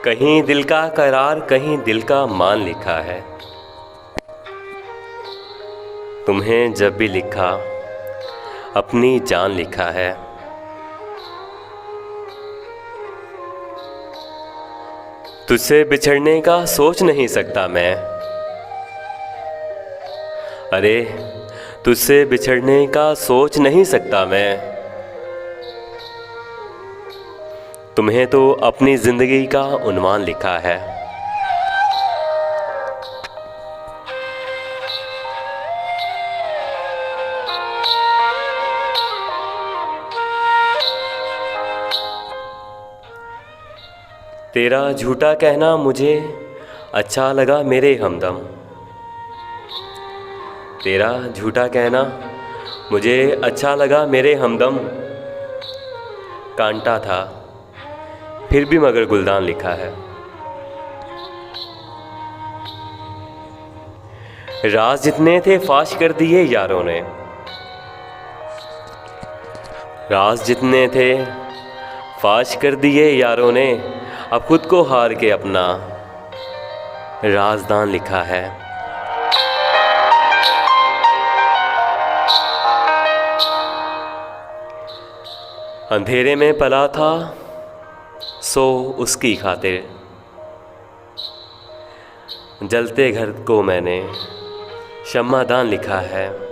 कहीं दिल का करार, कहीं दिल का मान लिखा है। तुम्हें जब भी लिखा, अपनी जान लिखा है। तुझसे बिछड़ने का सोच नहीं सकता मैं। अरे तुझसे बिछड़ने का सोच नहीं सकता मैं। तुम्हें तो अपनी जिंदगी का उन्वान लिखा है। तेरा झूठा कहना मुझे अच्छा लगा मेरे हमदम। तेरा झूठा कहना मुझे अच्छा लगा मेरे हमदम। कांटा था फिर भी मगर गुलदान लिखा है। राज जितने थे फाश कर दिए यारों ने। राज जितने थे फाश कर दिए यारों ने। अब खुद को हार के अपना राजदान लिखा है। अंधेरे में पला था सो उसकी खातिर। जलते घर को मैंने शम्मादान लिखा है।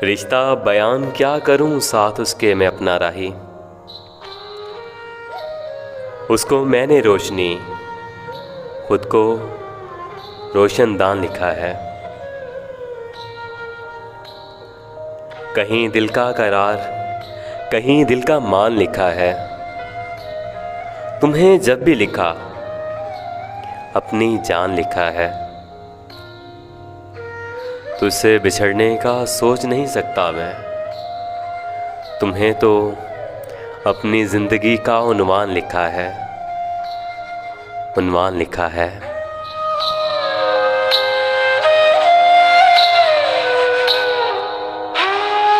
रिश्ता बयान क्या करूं साथ उसके मैं अपना राही। उसको मैंने रोशनी, खुद को रोशनदान लिखा है। कहीं दिल का करार, कहीं दिल का मान लिखा है। तुम्हें जब भी लिखा, अपनी जान लिखा है। तुझसे बिछड़ने का सोच नहीं सकता मैं। तुम्हें तो अपनी जिंदगी का उन्वान लिखा है। उन्वान लिखा है।